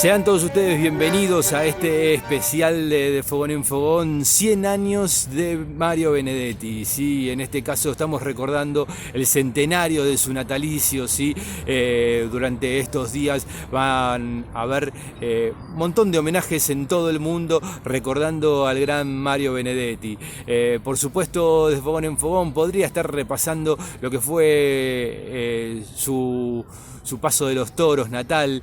Sean todos ustedes bienvenidos a este especial de Fogón en Fogón, 100 años de Mario Benedetti. ¿Sí? En este caso estamos recordando el centenario de su natalicio. ¿Sí? Durante estos días van a haber un montón de homenajes en todo el mundo recordando al gran Mario Benedetti. Por supuesto, de Fogón en Fogón podría estar repasando lo que fue su paso de los toros natal,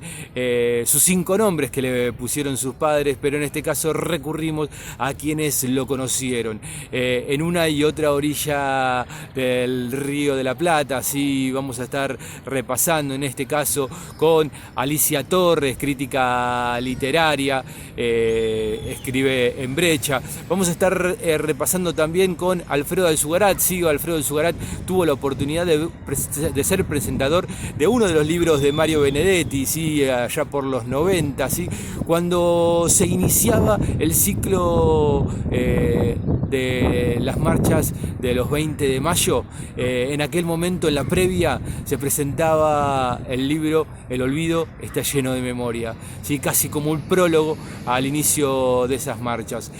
sus 5 nombres que le pusieron sus padres, pero en este caso recurrimos a quienes lo conocieron. En una y otra orilla del Río de la Plata, sí, vamos a estar repasando en este caso con Alicia Torres, crítica literaria, escribe en Brecha. Vamos a estar repasando también con Alfredo Alzugarat. Sí, Alfredo Alzugarat tuvo la oportunidad de ser presentador de uno de los libros de Mario Benedetti, ¿sí? Allá por los 90, ¿sí? Cuando se iniciaba el ciclo de las marchas de los 20 de mayo, en aquel momento, en la previa, se presentaba el libro El olvido está lleno de memoria, ¿sí? Casi como un prólogo al inicio de esas marchas.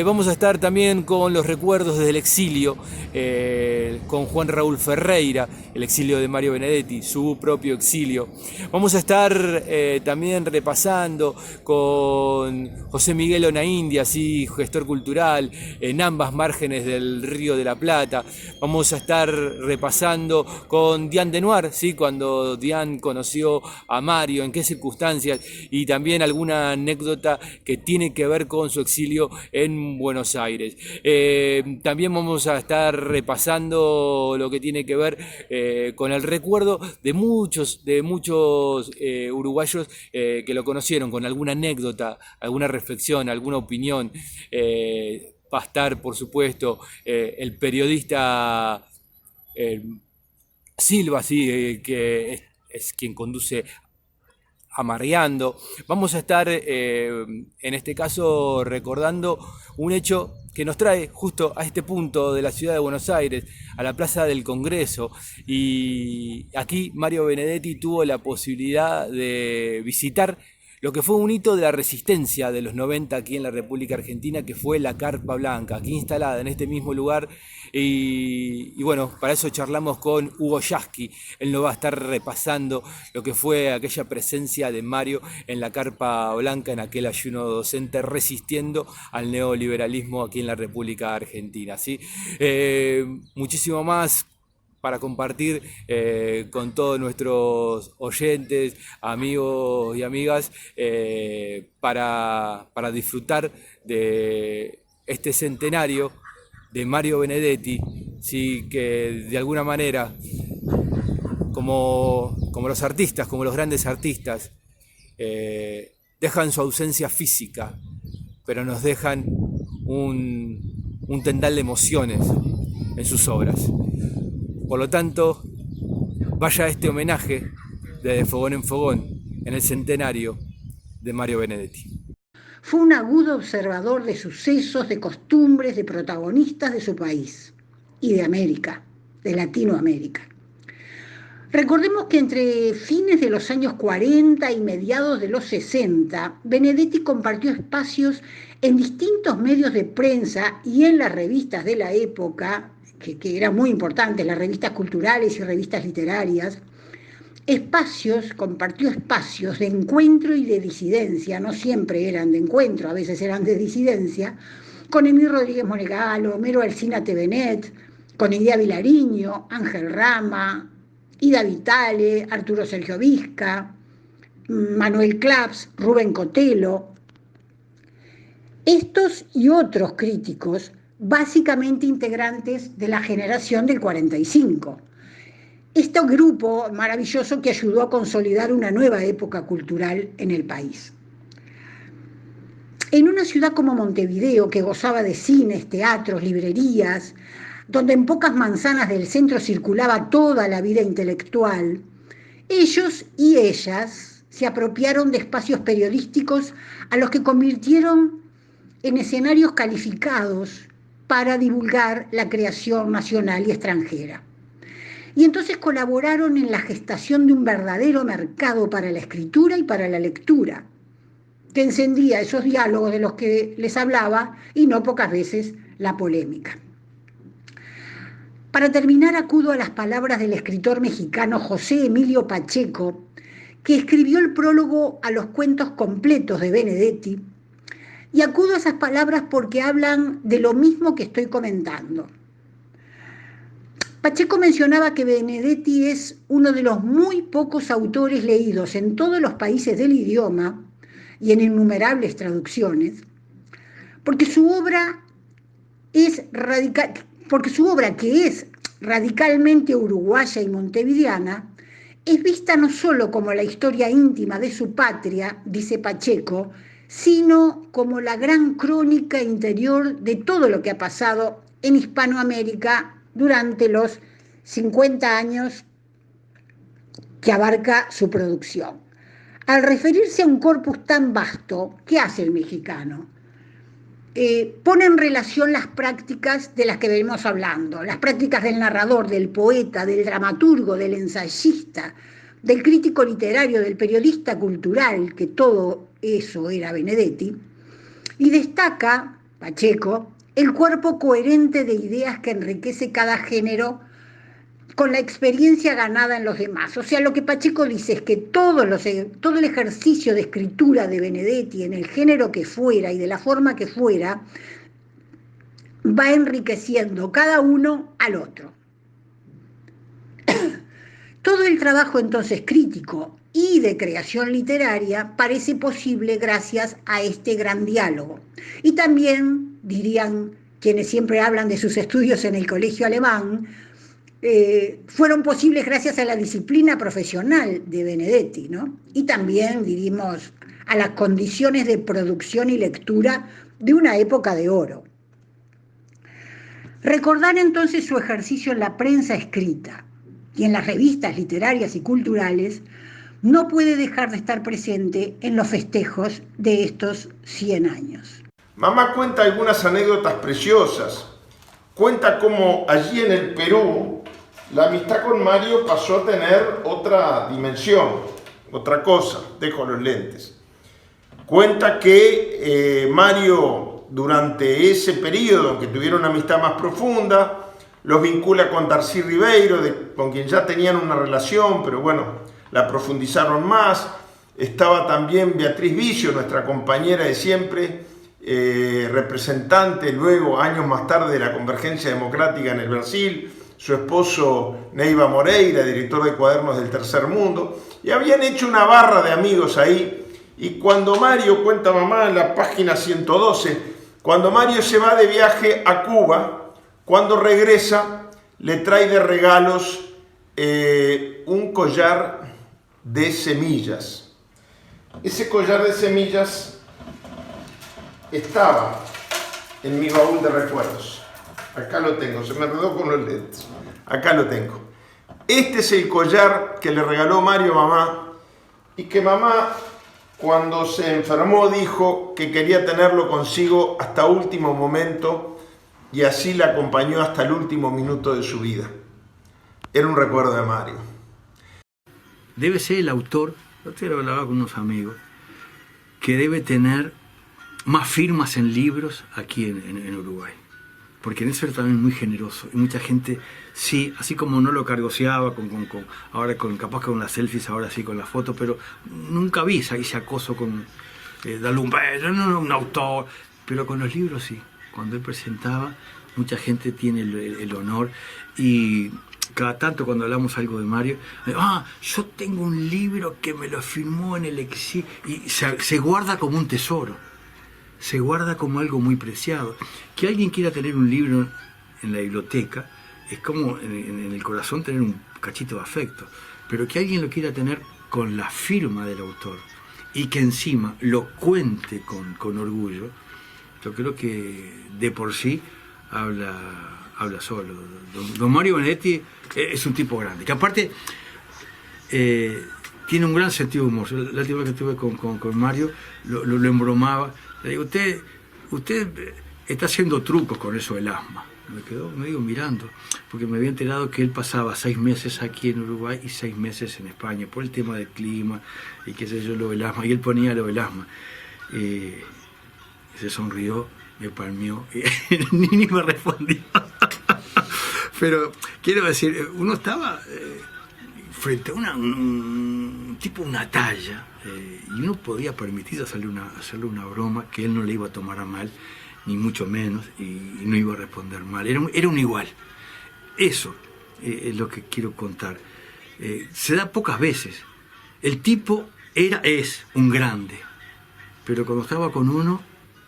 Vamos a estar también con los recuerdos desde el exilio, con Juan Raúl Ferreira, el exilio de Mario Benedetti, su propio exilio. Vamos a estar también repasando con José Miguel Onaindia, ¿sí? Gestor cultural, en ambas márgenes del Río de la Plata. Vamos a estar repasando con Diane Denoir, ¿sí? Cuando Diane conoció a Mario, en qué circunstancias, y también alguna anécdota que tiene que ver con su exilio en Buenos Aires. También vamos a estar repasando lo que tiene que ver con el recuerdo de muchos uruguayos que lo conocieron, con alguna anécdota, alguna reflexión, alguna opinión. Va a estar, por supuesto, el periodista Silva, ¿sí? Que es quien conduce Amarreando. Vamos a estar, en este caso, recordando un hecho que nos trae justo a este punto de la ciudad de Buenos Aires, a la Plaza del Congreso. Y aquí Mario Benedetti tuvo la posibilidad de visitar lo que fue un hito de la resistencia de los 90 aquí en la República Argentina, que fue la Carpa Blanca, aquí instalada en este mismo lugar. Y bueno, para eso charlamos con Hugo Yasky. Él nos va a estar repasando lo que fue aquella presencia de Mario en la Carpa Blanca, en aquel ayuno docente, resistiendo al neoliberalismo aquí en la República Argentina, ¿sí? Muchísimo más para compartir con todos nuestros oyentes, amigos y amigas, para disfrutar de este centenario de Mario Benedetti, ¿sí? Que de alguna manera, como los artistas, como los grandes artistas, dejan su ausencia física, pero nos dejan un tendal de emociones en sus obras. Por lo tanto, vaya este homenaje de Fogón en Fogón en el centenario de Mario Benedetti. Fue un agudo observador de sucesos, de costumbres, de protagonistas de su país y de América, de Latinoamérica. Recordemos que entre fines de los años 40 y mediados de los 60, Benedetti compartió espacios en distintos medios de prensa y en las revistas de la época, que eran muy importantes, las revistas culturales y revistas literarias, compartió espacios de encuentro y de disidencia, no siempre eran de encuentro, a veces eran de disidencia, con Emil Rodríguez Monegalo, Homero Alsina Tevenet, con Idea Vilariño, Ángel Rama, Ida Vitale, Arturo Sergio Vizca, Manuel Claps, Rubén Cotelo. Estos y otros críticos, básicamente integrantes de la generación del 45. Este grupo maravilloso que ayudó a consolidar una nueva época cultural en el país. En una ciudad como Montevideo, que gozaba de cines, teatros, librerías, donde en pocas manzanas del centro circulaba toda la vida intelectual, ellos y ellas se apropiaron de espacios periodísticos a los que convirtieron en escenarios calificados para divulgar la creación nacional y extranjera. Y entonces colaboraron en la gestación de un verdadero mercado para la escritura y para la lectura. que encendía esos diálogos de los que les hablaba y no pocas veces la polémica. Para terminar, acudo a las palabras del escritor mexicano José Emilio Pacheco, que escribió el prólogo a los cuentos completos de Benedetti, y acudo a esas palabras porque hablan de lo mismo que estoy comentando. Pacheco mencionaba que Benedetti es uno de los muy pocos autores leídos en todos los países del idioma y en innumerables traducciones, porque su obra que es radicalmente uruguaya y montevideana, es vista no solo como la historia íntima de su patria, dice Pacheco, sino como la gran crónica interior de todo lo que ha pasado en Hispanoamérica durante los 50 años que abarca su producción. Al referirse a un corpus tan vasto, ¿qué hace el mexicano? Pone en relación las prácticas de las que venimos hablando, las prácticas del narrador, del poeta, del dramaturgo, del ensayista, del crítico literario, del periodista cultural, que todo eso era Benedetti, y destaca, Pacheco, el cuerpo coherente de ideas que enriquece cada género con la experiencia ganada en los demás. O sea, lo que Pacheco dice es que todo el ejercicio de escritura de Benedetti, en el género que fuera y de la forma que fuera, va enriqueciendo cada uno al otro. Todo el trabajo entonces crítico y de creación literaria parece posible gracias a este gran diálogo. Y también, dirían quienes siempre hablan de sus estudios en el colegio alemán, fueron posibles gracias a la disciplina profesional de Benedetti, ¿no? Y también, diríamos, a las condiciones de producción y lectura de una época de oro. Recordar entonces su ejercicio en la prensa escrita y en las revistas literarias y culturales no puede dejar de estar presente en los festejos de estos 100 años. Mamá cuenta algunas anécdotas preciosas. Cuenta cómo allí en el Perú la amistad con Mario pasó a tener otra dimensión, otra cosa. Dejo los lentes. Cuenta que Mario, durante ese periodo en que tuvieron una amistad más profunda, los vincula con Darcy Ribeiro, con quien ya tenían una relación, pero bueno, la profundizaron más. Estaba también Beatriz Vicio, nuestra compañera de siempre, representante luego, años más tarde, de la Convergencia Democrática en el Brasil, su esposo Neiva Moreira, director de Cuadernos del Tercer Mundo, y habían hecho una barra de amigos ahí. Y cuando Mario, cuenta mamá en la página 112, cuando Mario se va de viaje a Cuba, cuando regresa, le trae de regalos un collar de semillas. Ese collar de semillas estaba en mi baúl de recuerdos. Acá lo tengo, se me enredó con los lentes. Acá lo tengo. Este es el collar que le regaló Mario a mamá y que mamá, cuando se enfermó, dijo que quería tenerlo consigo hasta último momento y así la acompañó hasta el último minuto de su vida. Era un recuerdo de Mario. Debe ser el autor, yo lo hablaba con unos amigos, que debe tener más firmas en libros aquí en Uruguay. Porque en eso era también muy generoso. Y mucha gente, sí, así como no lo cargoseaba, ahora capaz con las selfies, ahora sí con las fotos, pero nunca vi ese acoso con darle un beso, no, un autor. Pero con los libros sí. Cuando él presentaba, mucha gente tiene el honor. Y cada tanto cuando hablamos algo de Mario, yo tengo un libro que me lo firmó en el exilio. Y se guarda como un tesoro. Se guarda como algo muy preciado. Que alguien quiera tener un libro en la biblioteca es como en el corazón tener un cachito de afecto, pero que alguien lo quiera tener con la firma del autor y que encima lo cuente con orgullo, yo creo que de por sí habla solo. Don Mario Benedetti es un tipo grande, que aparte tiene un gran sentido de humor. La última vez que estuve con Mario lo embromaba. Le digo, usted está haciendo trucos con eso del asma. Me quedó medio mirando, porque me había enterado que él pasaba 6 meses aquí en Uruguay y 6 meses en España, por el tema del clima y qué sé yo, lo del asma, y él ponía lo del asma. Se sonrió, me palmeó y ni me respondió. Pero quiero decir, uno estaba frente a una talla, y uno podía permitir hacerle una broma que él no le iba a tomar a mal, ni mucho menos, y no iba a responder mal. Era un igual. Eso es lo que quiero contar. Se da pocas veces. El tipo es un grande, pero cuando estaba con uno,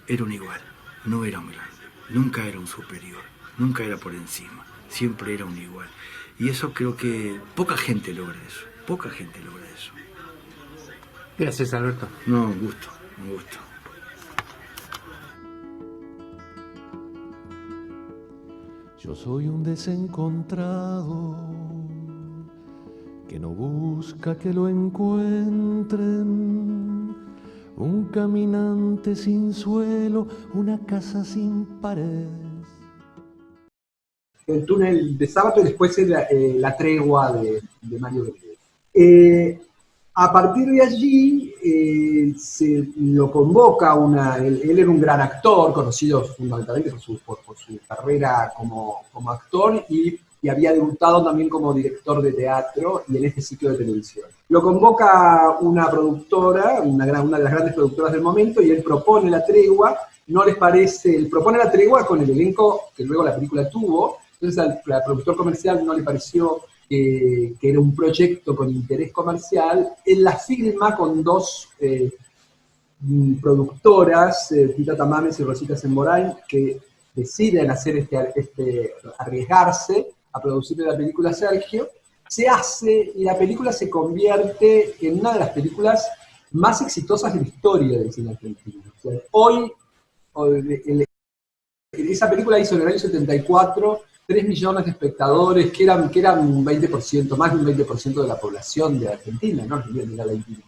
era un igual. No era un grande, nunca era un superior, nunca era por encima, siempre era un igual. Y eso creo que poca gente logra eso. Gracias, Alberto. No, un gusto, un gusto. Yo soy un desencontrado que no busca que lo encuentren, un caminante sin suelo, una casa sin pared. El túnel de Sábato y después la tregua de Mario Benedetti. A partir de allí se lo convoca él era un gran actor, conocido fundamentalmente por su carrera como actor y había debutado también como director de teatro y en este ciclo de televisión. Lo convoca una productora, una de las grandes productoras del momento, y él propone la tregua. No les parece, él propone la tregua con el elenco que luego la película tuvo. Entonces al productor comercial no le pareció que era un proyecto con interés comercial. Él la filma con dos productoras, Tita Tamames y Rosita Semborain, que deciden hacer arriesgarse a producir la película Sergio. Se hace y la película se convierte en una de las películas más exitosas de la historia del cine argentino. O sea, esa película hizo en el año 74 3 millones de espectadores, que eran un 20%, más de un 20% de la población de Argentina, ¿no?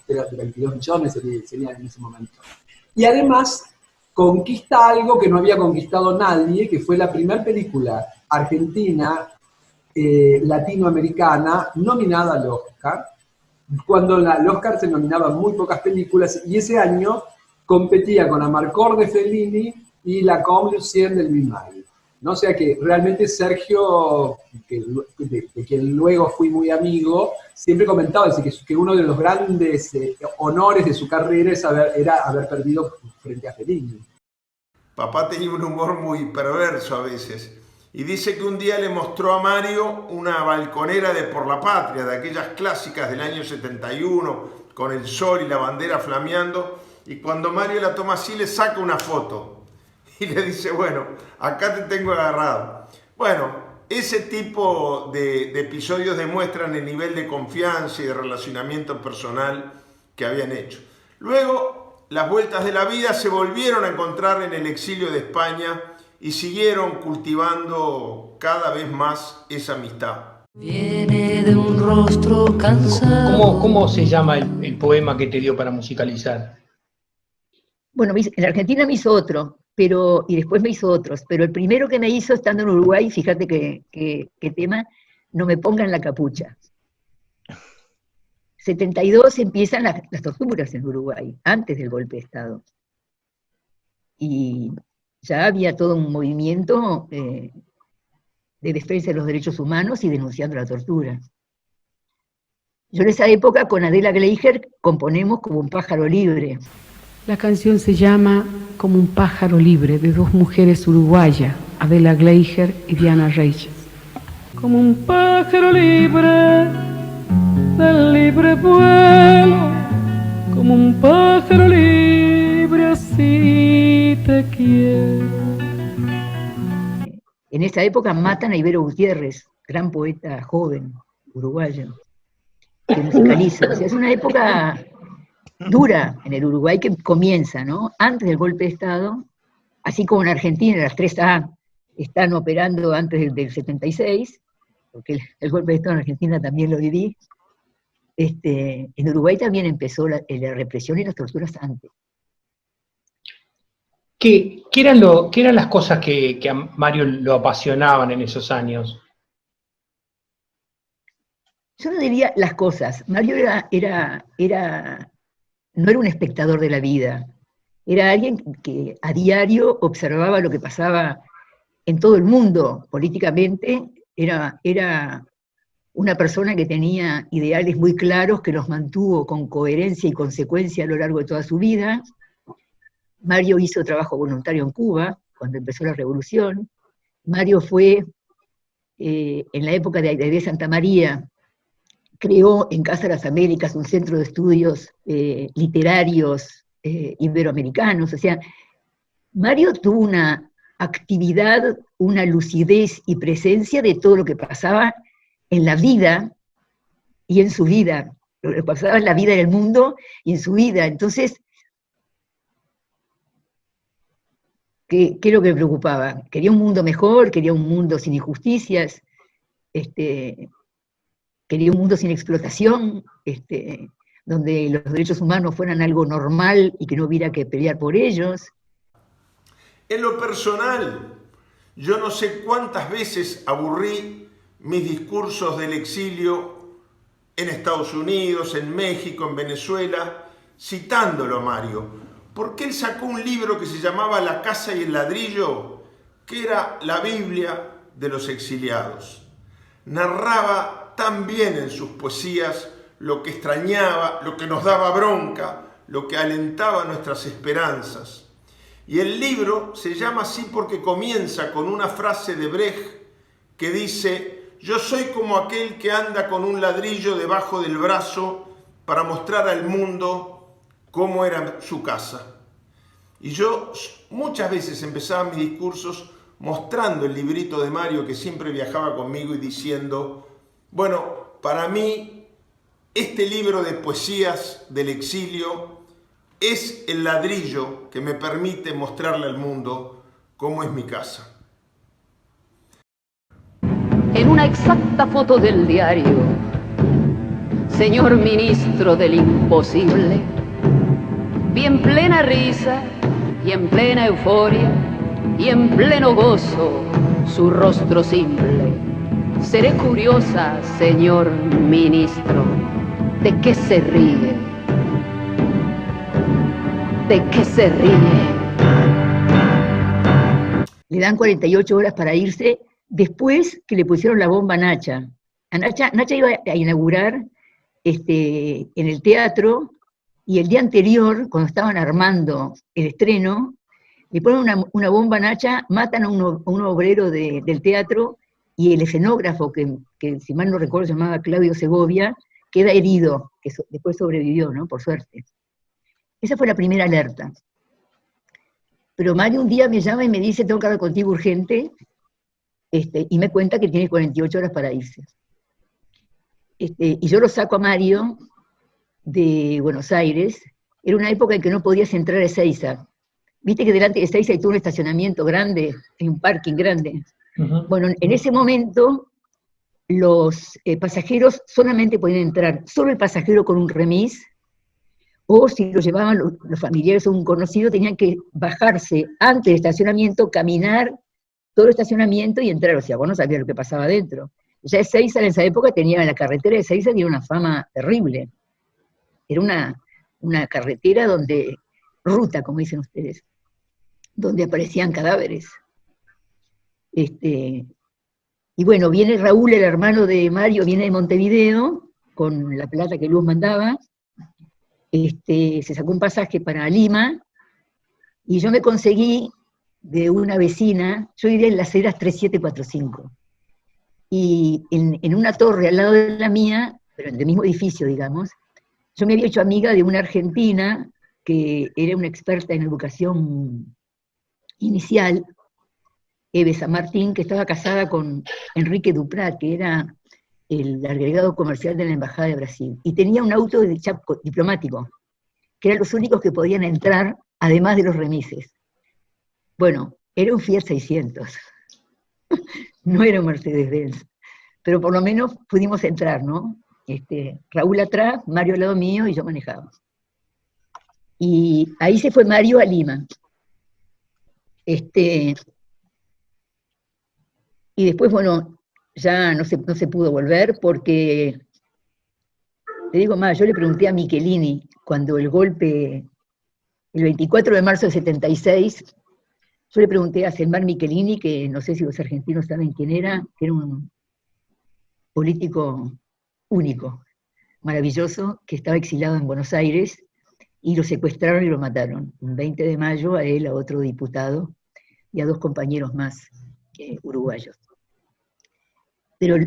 Era 22 millones sería en ese momento. Y además conquista algo que no había conquistado nadie, que fue la primera película argentina latinoamericana nominada al Oscar, cuando al Oscar se nominaban muy pocas películas, y ese año competía con Amarcord de Fellini y La Comme Lucien del Mimari. ¿No? O sea que realmente Sergio, de quien luego fui muy amigo, siempre comentaba que uno de los grandes honores de su carrera era haber perdido frente a Fellini. Papá tenía un humor muy perverso a veces. Y dice que un día le mostró a Mario una balconera de Por la Patria, de aquellas clásicas del año 71, con el sol y la bandera flameando. Y cuando Mario la toma así, le saca una foto. Y le dice, bueno, acá te tengo agarrado. Bueno, ese tipo de episodios demuestran el nivel de confianza y de relacionamiento personal que habían hecho. Luego, las vueltas de la vida se volvieron a encontrar en el exilio de España y siguieron cultivando cada vez más esa amistad. Viene de un rostro cansado. ¿Cómo se llama el poema que te dio para musicalizar? Bueno, en Argentina me hizo otro, y después me hizo otros, pero el primero que me hizo estando en Uruguay, fíjate qué tema, No me pongan la capucha. 72 empiezan las torturas en Uruguay, antes del golpe de Estado. Y ya había todo un movimiento de defensa de los derechos humanos y denunciando la tortura. Yo en esa época con Adela Gleicher componemos Como un pájaro libre. La canción se llama Como un pájaro libre, de dos mujeres uruguayas, Adela Gleicher y Diana Reich. Como un pájaro libre del libre vuelo, como un pájaro libre así te quiero. En esa época matan a Ibero Gutiérrez, gran poeta joven, uruguayo, que musicaliza. O sea, es una época dura en el Uruguay que comienza, ¿no? Antes del golpe de Estado, así como en Argentina, las 3A están operando antes del 76, porque el golpe de Estado en Argentina también lo viví. En Uruguay también empezó la represión y las torturas antes. ¿Qué eran las cosas que a Mario lo apasionaban en esos años? Yo no diría las cosas. Mario no era un espectador de la vida. Era alguien que a diario observaba lo que pasaba en todo el mundo políticamente, era una persona que tenía ideales muy claros, que los mantuvo con coherencia y consecuencia a lo largo de toda su vida. Mario hizo trabajo voluntario en Cuba, cuando empezó la revolución. Mario fue, en la época de Aide Santa María, creó en Casa de las Américas un centro de estudios literarios iberoamericanos. O sea, Mario tuvo una actividad, una lucidez y presencia de todo lo que pasaba en la vida y en su vida, lo que pasaba en la vida en el mundo y en su vida. Entonces, ¿qué es lo que me preocupaba? Quería un mundo mejor, quería un mundo sin injusticias, quería un mundo sin explotación, donde los derechos humanos fueran algo normal y que no hubiera que pelear por ellos. En lo personal, yo no sé cuántas veces aburrí mis discursos del exilio en Estados Unidos, en México, en Venezuela, citándolo a Mario, porque él sacó un libro que se llamaba La casa y el ladrillo, que era la Biblia de los exiliados. Narraba tan bien en sus poesías lo que extrañaba, lo que nos daba bronca, lo que alentaba nuestras esperanzas. Y el libro se llama así porque comienza con una frase de Brecht que dice: yo soy como aquel que anda con un ladrillo debajo del brazo para mostrar al mundo cómo era su casa. Y yo muchas veces empezaba mis discursos mostrando el librito de Mario, que siempre viajaba conmigo, y diciendo: bueno, para mí este libro de poesías del exilio es el ladrillo que me permite mostrarle al mundo cómo es mi casa. En una exacta foto del diario, señor ministro del imposible, vi en plena risa y en plena euforia y en pleno gozo su rostro simple. Seré curiosa, señor ministro, ¿de qué se ríe? ¿De qué se ríe? Le dan 48 horas para irse, después que le pusieron la bomba a Nacha. Nacha iba a inaugurar en el teatro, y el día anterior, cuando estaban armando el estreno, le ponen una bomba a Nacha, matan a un obrero del teatro, y el escenógrafo, que si mal no recuerdo se llamaba Claudio Segovia, queda herido, que después sobrevivió, ¿no? Por suerte. Esa fue la primera alerta. Pero Mario un día me llama y me dice: tengo que hablar contigo urgente, y me cuenta que tiene 48 horas para irse. Y yo lo saco a Mario de Buenos Aires. Era una época en que no podías entrar a Ezeiza. Viste que delante de Ezeiza hay todo un estacionamiento grande, hay un parking grande. Uh-huh. Bueno, en ese momento los pasajeros solamente podían entrar, solo el pasajero con un remis, o si lo llevaban los familiares o un conocido, tenían que bajarse antes del estacionamiento, caminar todo el estacionamiento y entrar. O sea, vos no sabías lo que pasaba adentro. Ya Ezeiza en esa época la carretera de Ezeiza tenía una fama terrible. Era una carretera ruta, como dicen ustedes, donde aparecían cadáveres. Y bueno, viene Raúl, el hermano de Mario, viene de Montevideo, con la plata que Luz mandaba, se sacó un pasaje para Lima, y yo me conseguí de una vecina, yo vivía en las Heras 3745, y en una torre al lado de la mía, pero en el mismo edificio, digamos, yo me había hecho amiga de una argentina que era una experta en educación inicial, Eve San Martín, que estaba casada con Enrique Duprat, que era el agregado comercial de la Embajada de Brasil, y tenía un auto diplomático, que eran los únicos que podían entrar, además de los remises. Bueno, era un Fiat 600, no era un Mercedes-Benz, pero por lo menos pudimos entrar, ¿no? Raúl atrás, Mario al lado mío, y yo manejaba. Y ahí se fue Mario a Lima. Y después, bueno, ya no se pudo volver, porque, te digo más, yo le pregunté a Michelini, cuando el golpe El 24 de marzo del 76, yo le pregunté a Selmar Michelini, que no sé si los argentinos saben quién era, que era un político único, maravilloso, que estaba exilado en Buenos Aires, y lo secuestraron y lo mataron. Un 20 de mayo a él, a otro diputado, y a 2 compañeros más uruguayos. Pero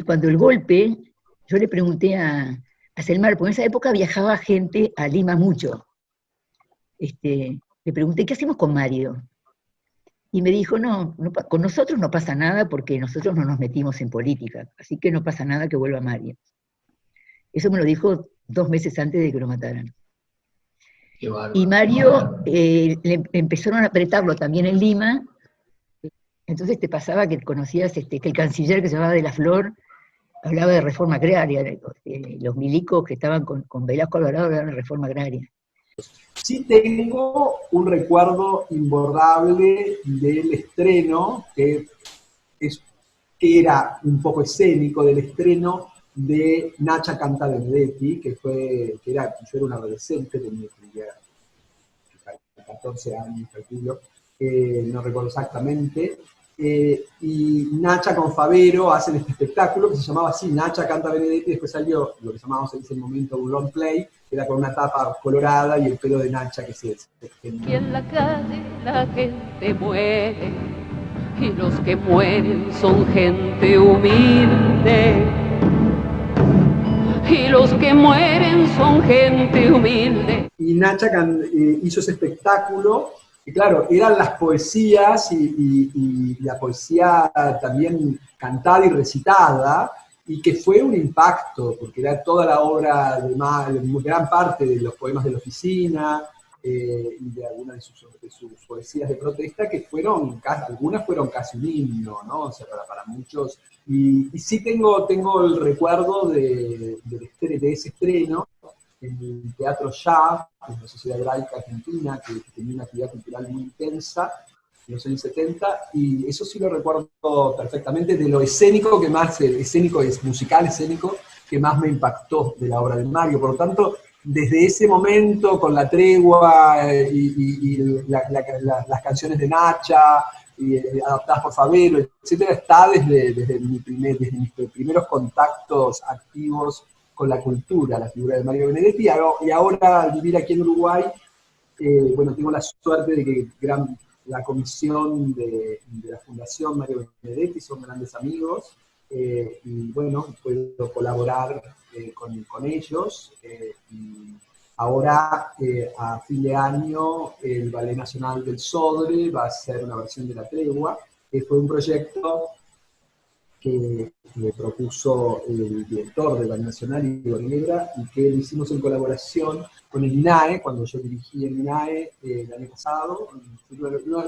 cuando el golpe, yo le pregunté a Selmar, porque en esa época viajaba gente a Lima mucho. Le pregunté, ¿qué hacemos con Mario? Y me dijo, no, con nosotros no pasa nada porque nosotros no nos metimos en política, así que no pasa nada que vuelva Mario. Eso me lo dijo 2 meses antes de que lo mataran. Y Mario, le empezaron a apretarlo también en Lima, entonces te pasaba que conocías que el canciller que se llamaba De la Flor hablaba de reforma agraria, los milicos que estaban con Velasco Alvarado hablaban de reforma agraria. Sí tengo un recuerdo imborrable del estreno, que era un poco escénico, del estreno de Nacha Canta Benedetti, yo era un adolescente, tenía 14 años, calculo, no recuerdo exactamente, y Nacha con Favero hacen este espectáculo que se llamaba así, Nacha Canta Benedetti, y después salió lo que llamábamos en ese momento un long play, que era con una tapa colorada y el pelo de Nacha que se Y en la calle la gente muere, y los que mueren son gente humilde. Y los que mueren son gente humilde. Y Nacha hizo ese espectáculo, y claro, eran las poesías y la poesía también cantada y recitada, y que fue un impacto, porque era toda la obra, gran parte de los poemas de la oficina, y de algunas de sus poesías de protesta, que algunas fueron casi un himno, ¿no? O sea, para muchos. Y sí tengo el recuerdo de ese estreno en el Teatro Ya, en la Sociedad Hebraica Argentina, que tenía una actividad cultural muy intensa en los años 70, y eso sí lo recuerdo perfectamente, de lo escénico musical escénico, que más me impactó de la obra de Mario. Por lo tanto, desde ese momento, con La Tregua y las canciones de Nacha, adaptadas por Favero, etcétera, está desde mis primeros contactos activos con la cultura, la figura de Mario Benedetti, y ahora al vivir aquí en Uruguay, tengo la suerte de que la comisión de la Fundación Mario Benedetti son grandes amigos, y bueno, puedo colaborar con ellos, y ahora a fin de año el Ballet Nacional del Sodre va a hacer una versión de La Tregua, que fue un proyecto que propuso el director del Ballet Nacional, Igor Negra, y que lo hicimos en colaboración con el INAE, cuando yo dirigí el INAE el año pasado.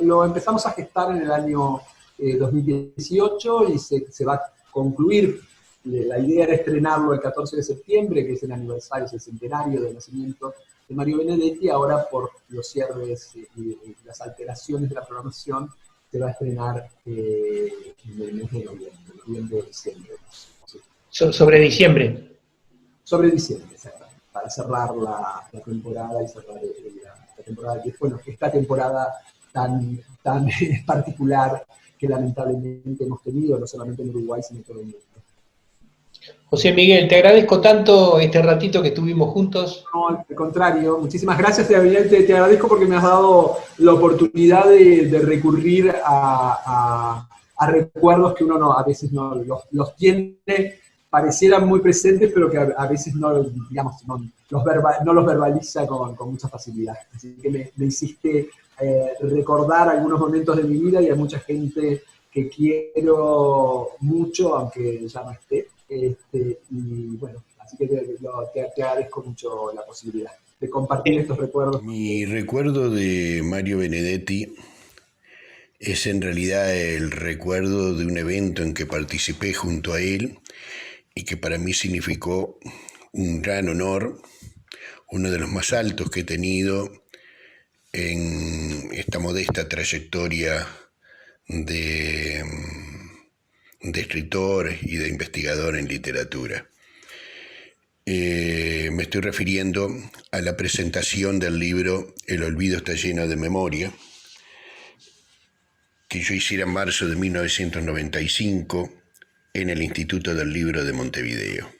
Lo empezamos a gestar en el año 2018 y se va a concluir. La idea era estrenarlo el 14 de septiembre, que es el aniversario, es el centenario del nacimiento de Mario Benedetti. Ahora, por los cierres y las alteraciones de la programación, se va a estrenar en el mes de noviembre, diciembre. ¿Sí? Sobre diciembre. Sobre diciembre, exactamente, para cerrar la temporada y cerrar la temporada, que bueno, esta temporada tan particular que lamentablemente hemos tenido, no solamente en Uruguay, sino en todo el mundo. José Miguel, te agradezco tanto este ratito que estuvimos juntos. No, al contrario, muchísimas gracias, te agradezco porque me has dado la oportunidad de recurrir a recuerdos que uno a veces no los tiene, parecieran muy presentes, pero que a veces no los verbaliza con mucha facilidad. Así que me hiciste recordar algunos momentos de mi vida y a mucha gente que quiero mucho, aunque ya no esté. Y bueno, así que te agradezco mucho la posibilidad de compartir estos recuerdos. Mi recuerdo de Mario Benedetti es en realidad el recuerdo de un evento en que participé junto a él y que para mí significó un gran honor, uno de los más altos que he tenido en esta modesta trayectoria de escritor y de investigador en literatura. Me estoy refiriendo a la presentación del libro El olvido está lleno de memoria, que yo hiciera en marzo de 1995 en el Instituto del Libro de Montevideo.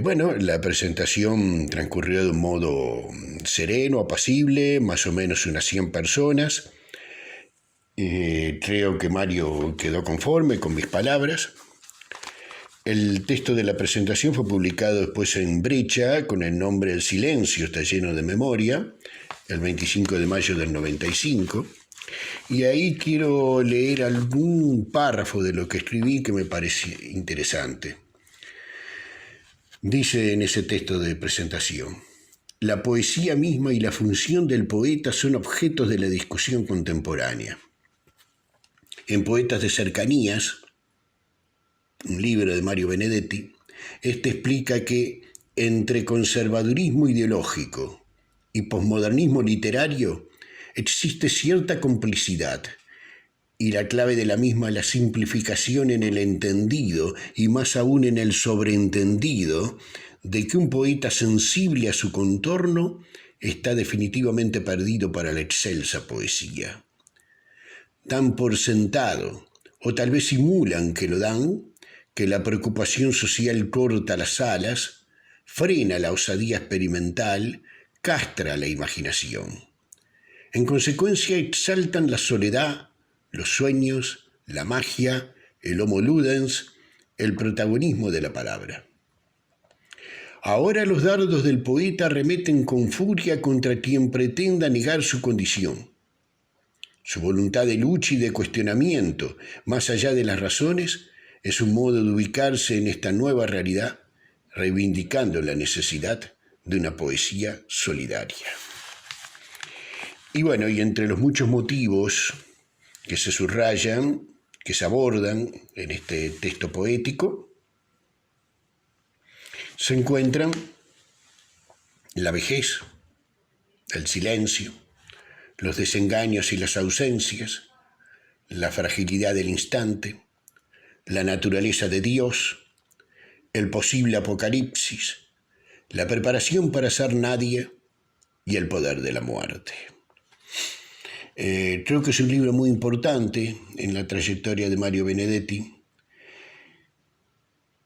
Bueno, la presentación transcurrió de un modo sereno, apacible, más o menos unas 100 personas. Creo que Mario quedó conforme con mis palabras. El texto de la presentación fue publicado después en Brecha con el nombre El silencio está lleno de memoria, el 25 de mayo del 95. Y ahí quiero leer algún párrafo de lo que escribí que me parece interesante. Dice en ese texto de presentación: la poesía misma y la función del poeta son objetos de la discusión contemporánea. En Poetas de Cercanías, un libro de Mario Benedetti, este explica que entre conservadurismo ideológico y posmodernismo literario existe cierta complicidad, y la clave de la misma es la simplificación en el entendido y más aún en el sobreentendido de que un poeta sensible a su contorno está definitivamente perdido para la excelsa poesía. Dan por sentado, o tal vez simulan que lo dan, que la preocupación social corta las alas, frena la osadía experimental, castra la imaginación. En consecuencia exaltan la soledad, los sueños, la magia, el homo ludens, el protagonismo de la palabra. Ahora los dardos del poeta arremeten con furia contra quien pretenda negar su condición. Su voluntad de lucha y de cuestionamiento, más allá de las razones, es un modo de ubicarse en esta nueva realidad, reivindicando la necesidad de una poesía solidaria. Y bueno, y entre los muchos motivos que se subrayan, que se abordan en este texto poético, se encuentran la vejez, el silencio, los desengaños y las ausencias, la fragilidad del instante, la naturaleza de Dios, el posible apocalipsis, la preparación para ser nadie y el poder de la muerte. Creo que es un libro muy importante en la trayectoria de Mario Benedetti,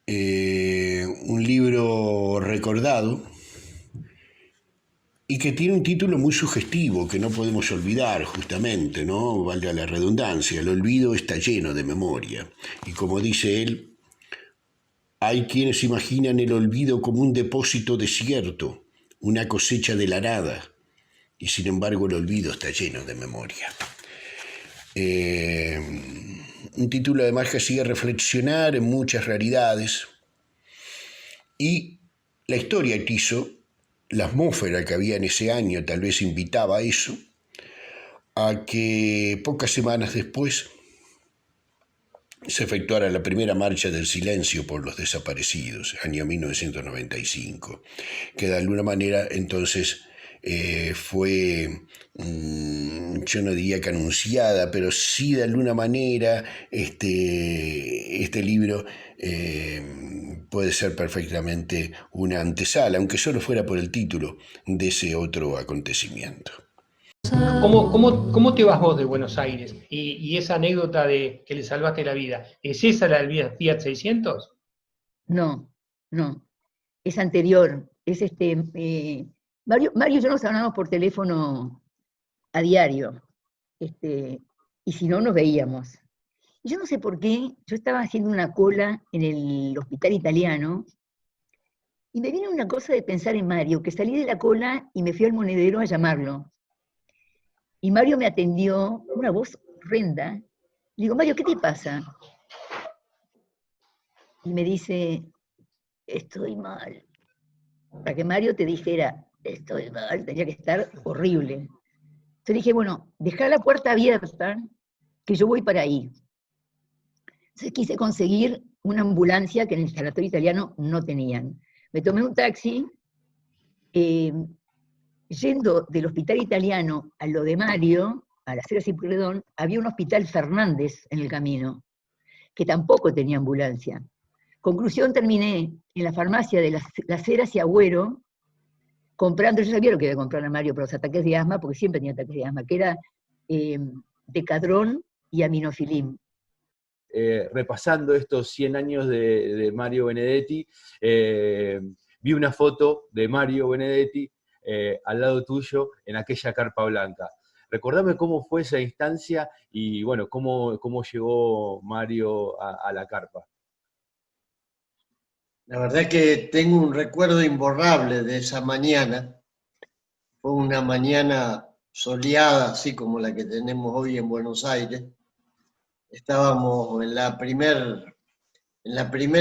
un libro recordado y que tiene un título muy sugestivo que no podemos olvidar justamente, ¿no? Valga la redundancia, el olvido está lleno de memoria. Y como dice él, hay quienes imaginan el olvido como un depósito desierto, una cosecha de la nada, y sin embargo el olvido está lleno de memoria. Un título además que hacía reflexionar en muchas realidades, y la historia que hizo, la atmósfera que había en ese año tal vez invitaba a eso, a que pocas semanas después se efectuara la primera marcha del silencio por los desaparecidos, año 1995, que de alguna manera entonces fue, yo no diría que anunciada, pero sí de alguna manera este libro puede ser perfectamente una antesala, aunque solo fuera por el título de ese otro acontecimiento. ¿Cómo te vas vos de Buenos Aires? Y esa anécdota de que le salvaste la vida, ¿es esa la del Fiat 600? No, es anterior, es Mario y yo nos hablamos por teléfono a diario, y si no nos veíamos. Y yo no sé por qué, yo estaba haciendo una cola en el hospital italiano, y me vino una cosa de pensar en Mario, que salí de la cola y me fui al monedero a llamarlo. Y Mario me atendió, una voz horrenda. Le digo, Mario, ¿qué te pasa? Y me dice, estoy mal. Para que Mario te dijera, estoy mal, tenía que estar horrible. Entonces dije, bueno, dejá la puerta abierta, que yo voy para ahí. Entonces quise conseguir una ambulancia que en el sanatorio italiano no tenían. Me tomé un taxi, yendo del hospital italiano a lo de Mario, a las Heras y Pueyrredón, había un hospital Fernández en el camino, que tampoco tenía ambulancia. Conclusión, terminé en la farmacia de Las Heras y Agüero, comprando, yo sabía lo que iba a comprar a Mario para los ataques de asma, porque siempre tenía ataques de asma, que era Decadrón y Aminofilim. Repasando estos 100 años de Mario Benedetti, vi una foto de Mario Benedetti al lado tuyo en aquella carpa blanca. Recordame cómo fue esa instancia y bueno, cómo llegó Mario a la carpa. La verdad que tengo un recuerdo imborrable de esa mañana. Fue una mañana soleada, así como la que tenemos hoy en Buenos Aires. Estábamos en la primera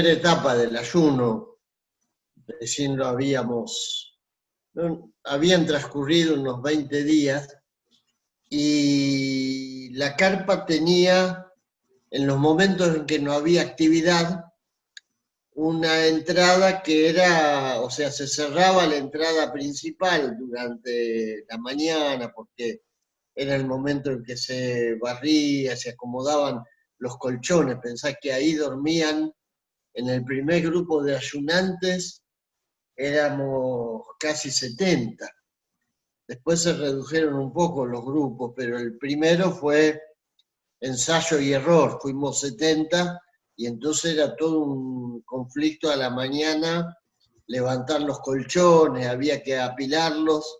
etapa del ayuno, recién habían transcurrido unos 20 días, y la carpa tenía, en los momentos en que no había actividad, una entrada que era, o sea, se cerraba la entrada principal durante la mañana, porque era el momento en que se barría, se acomodaban los colchones. Pensá que ahí dormían, en el primer grupo de ayunantes, éramos casi 70. Después se redujeron un poco los grupos, pero el primero fue ensayo y error, fuimos 70, y entonces era todo un conflicto a la mañana, levantar los colchones, había que apilarlos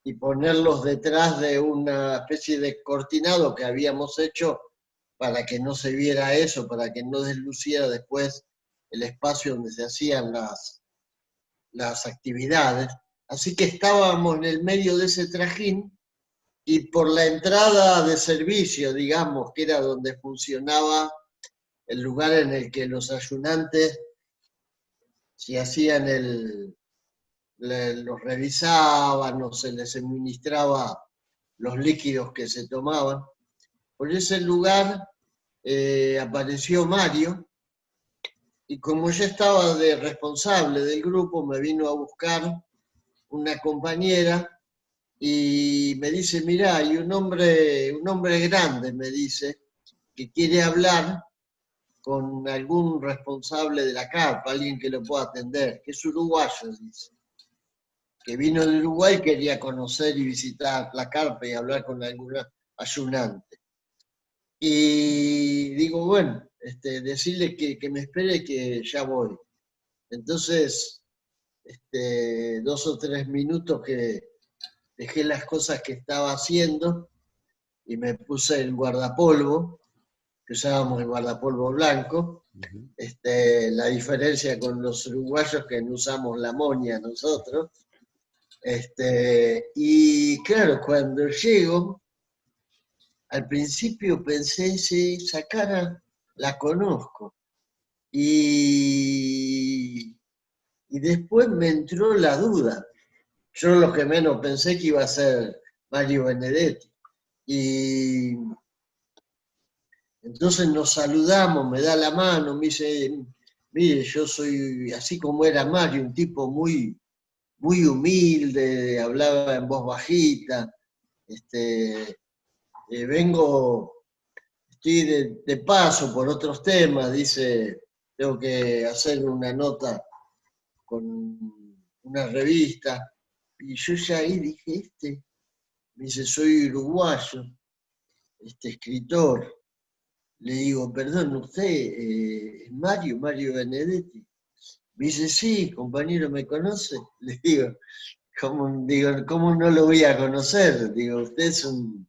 y ponerlos detrás de una especie de cortinado que habíamos hecho para que no se viera eso, para que no desluciera después el espacio donde se hacían las actividades. Así que estábamos en el medio de ese trajín, y por la entrada de servicio, digamos, que era donde funcionaba el lugar en el que los ayunantes, si hacían los revisaban o se les suministraba los líquidos que se tomaban. Por ese lugar apareció Mario, y como yo estaba de responsable del grupo, me vino a buscar una compañera y me dice: mirá, hay un hombre grande, me dice, que quiere hablar con algún responsable de la carpa, alguien que lo pueda atender, que es uruguayo, dice, que vino de Uruguay, quería conocer y visitar la carpa y hablar con algún ayunante. Y digo, bueno, decirle que me espere, que ya voy. Entonces, 2 o 3 minutos que dejé las cosas que estaba haciendo y me puse el guardapolvo, que usábamos el guardapolvo blanco. La diferencia con los uruguayos, que no usamos la moña nosotros. Y claro, cuando llego, al principio pensé, si esa cara la conozco. Y después me entró la duda. Yo lo que menos pensé que iba a ser Mario Benedetti. Y entonces nos saludamos, me da la mano, me dice: mire, yo soy, así como era Mario, un tipo muy, muy humilde, hablaba en voz bajita, estoy de paso por otros temas, dice, tengo que hacer una nota con una revista. Y yo ya ahí dije, me dice, soy uruguayo, escritor. Le digo, perdón, ¿usted es Mario Benedetti? Me dice, sí, compañero, ¿me conoce? Le digo, ¿cómo no lo voy a conocer? Digo, usted es un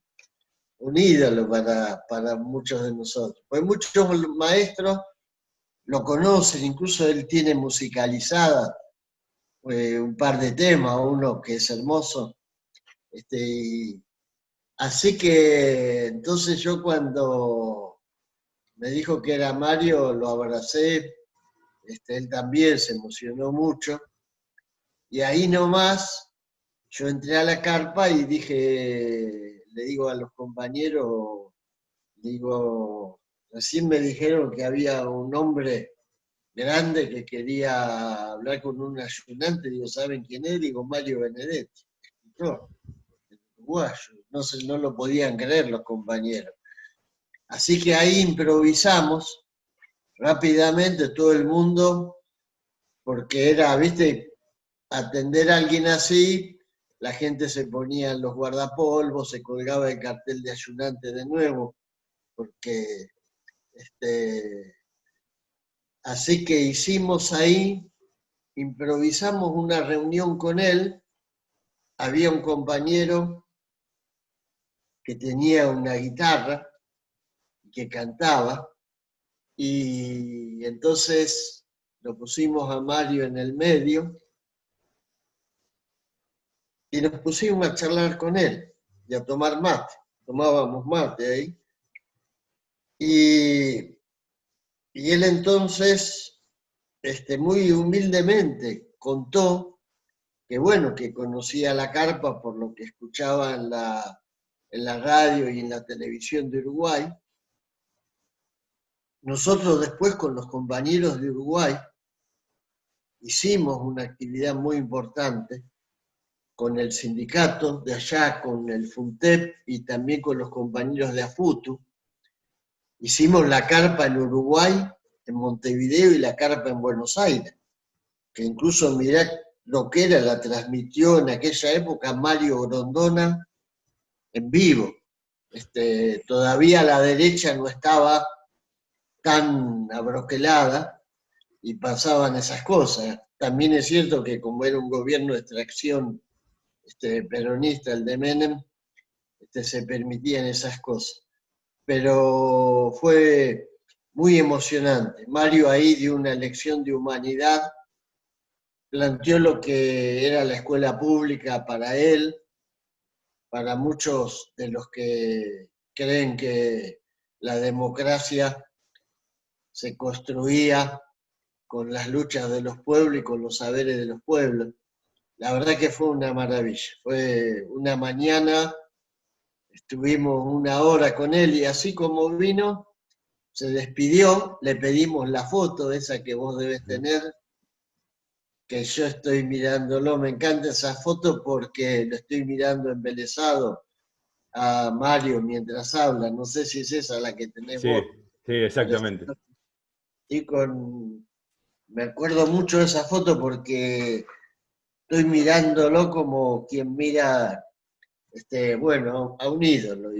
ídolo para muchos de nosotros. Pues muchos maestros lo conocen, incluso él tiene musicalizada un par de temas, uno que es hermoso. Así que entonces yo, cuando me dijo que era Mario, lo abracé, él también se emocionó mucho, y ahí nomás yo entré a la carpa y le digo a los compañeros, recién me dijeron que había un hombre grande que quería hablar con un ayunante. Digo, ¿saben quién es? Digo, Mario Benedetti, escritor, uruguayo. No lo podían creer los compañeros. Así que ahí improvisamos, rápidamente todo el mundo, porque era, viste, atender a alguien así, la gente se ponía en los guardapolvos, se colgaba el cartel de ayunante de nuevo, porque así que hicimos ahí, improvisamos una reunión con él. Había un compañero que tenía una guitarra que cantaba, y entonces lo pusimos a Mario en el medio y nos pusimos a charlar con él y a tomar mate. Tomábamos mate ahí. Y él entonces, muy humildemente, contó que bueno, que conocía la carpa por lo que escuchaba en la radio y en la televisión de Uruguay. Nosotros después con los compañeros de Uruguay hicimos una actividad muy importante con el sindicato de allá, con el FUNTEP y también con los compañeros de AFUTU. Hicimos la carpa en Uruguay, en Montevideo, y la carpa en Buenos Aires, que incluso mirá lo que era, la transmitió en aquella época Mario Grondona en vivo. Todavía la derecha no estaba tan abroquelada y pasaban esas cosas. También es cierto que como era un gobierno de extracción peronista, el de Menem, se permitían esas cosas. Pero fue muy emocionante. Mario ahí dio una lección de humanidad, planteó lo que era la escuela pública para él, para muchos de los que creen que la democracia se construía con las luchas de los pueblos y con los saberes de los pueblos. La verdad que fue una maravilla. Fue una mañana, estuvimos 1 hora con él y así como vino, se despidió, le pedimos la foto esa que vos debes tener, que yo estoy mirándolo, me encanta esa foto porque lo estoy mirando embelesado a Mario mientras habla, no sé si es esa la que tenés vos. Sí, exactamente. Y me acuerdo mucho de esa foto porque estoy mirándolo como quien mira, a un ídolo.